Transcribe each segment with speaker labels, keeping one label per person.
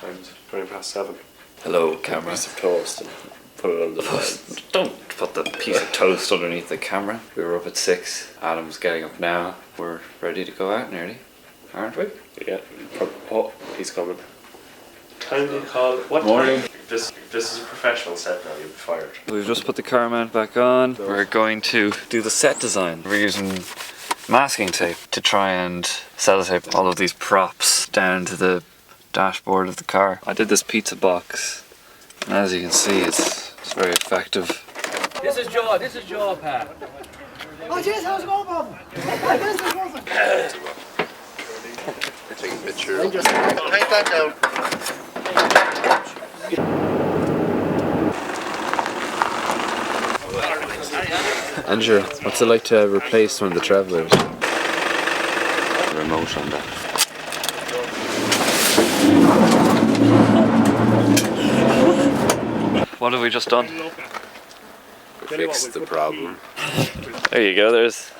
Speaker 1: Time's 20 past 7.
Speaker 2: Hello, camera.
Speaker 1: Piece of toast and put it on the lens.
Speaker 2: Don't put the piece of toast underneath the camera. We were up at 6. Adam's getting up now. We're ready to go out nearly, aren't we?
Speaker 1: Yeah. Oh, he's coming. Time do you call? What
Speaker 2: Morning.
Speaker 1: time? If this is a professional set now, you'll be fired.
Speaker 2: We've just put the car mount back on. We're going to do the set design. We're using masking tape to try and sellotape all of these props down to the dashboard of the car. I did this pizza box, and as you can see, it's very effective.
Speaker 3: This is Joe, Pat.
Speaker 4: Oh, jeez, how's it going, Bob?
Speaker 5: Take a picture. Take that down.
Speaker 6: Andrew, what's it like to replace one of the travellers?
Speaker 2: The remote on that. What have we just done?
Speaker 6: Fix the problem.
Speaker 2: There you go, there's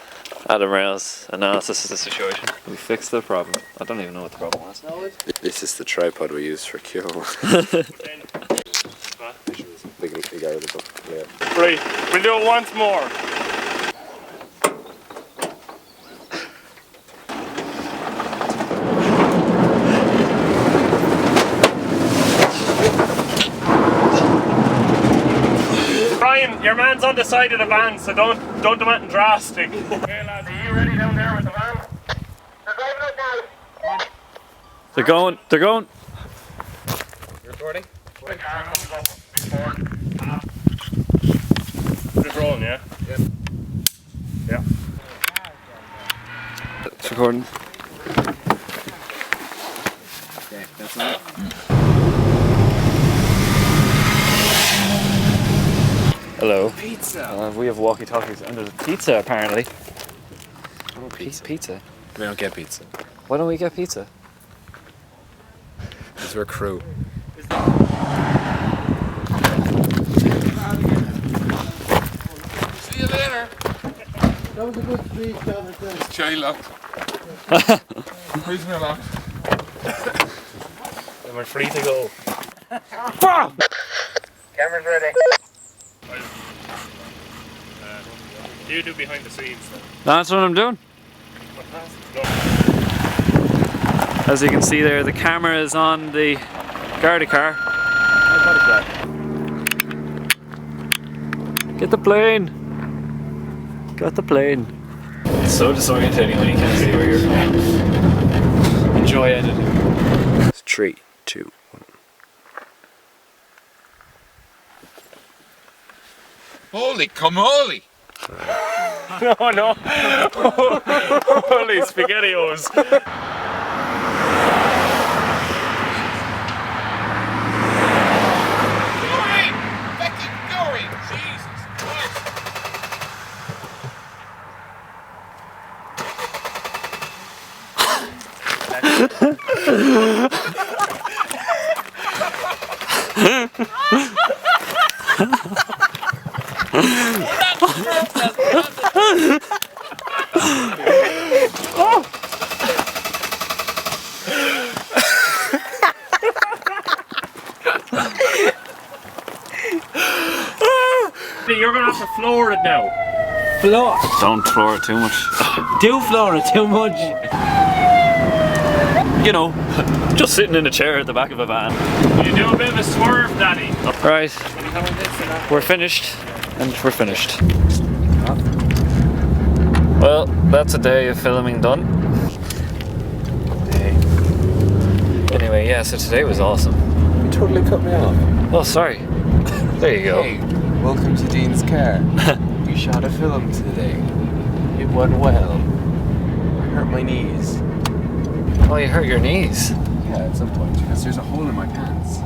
Speaker 2: Adam Rael's analysis of the situation. We fixed the problem. I don't even know what the problem was.
Speaker 6: This is the tripod we use for Ceol. Big guy with the book. Yeah.
Speaker 1: Right, we'll do it once more. Brian, your man's on the side of the van, so don't do anything drastic. Okay, lads, are you ready down there with the van? They're driving out now.
Speaker 2: They're going.
Speaker 1: You recording? The car comes up before. It's rolling, yeah? Yep. Yeah.
Speaker 2: It's recording.
Speaker 6: Okay, that's all.
Speaker 2: Hello.
Speaker 6: Pizza!
Speaker 2: We have walkie-talkies and there's pizza apparently.
Speaker 6: Oh, pizza.
Speaker 2: Pizza?
Speaker 6: We don't get pizza.
Speaker 2: Why don't we get pizza?
Speaker 6: Because we're crew.
Speaker 5: See you later.
Speaker 4: That was a good speech, Adam.
Speaker 5: Chai locked. Who's me locked?
Speaker 1: And we're free to go.
Speaker 5: Camera's ready.
Speaker 1: You do behind the scenes then.
Speaker 2: That's what I'm doing. As you can see there, the camera is on the Garda car. Get the plane! Got the plane. It's so disorientating when you can't see where you're going. Enjoy editing.
Speaker 6: 3, 2, 1.
Speaker 5: Holy camoli!
Speaker 1: No. Holy SpaghettiOs.
Speaker 5: Going! Fucking going! Jesus Christ!
Speaker 1: You're gonna have to floor it now.
Speaker 4: Floor.
Speaker 2: Don't floor it too much.
Speaker 4: Do floor it too much.
Speaker 2: You know, just sitting in a chair at the back of a van.
Speaker 1: You do a bit of a swerve, Daddy.
Speaker 2: Right, we're finished, and we're finished. Well, that's a day of filming done. Anyway, yeah, so today was awesome.
Speaker 6: You totally cut me off.
Speaker 2: Oh, sorry. There you go.
Speaker 6: Hey, welcome to Dean's car. We shot a film today. It went well. I hurt my knees.
Speaker 2: Oh, you hurt your knees.
Speaker 6: Yeah, at some point, because there's a hole in my pants.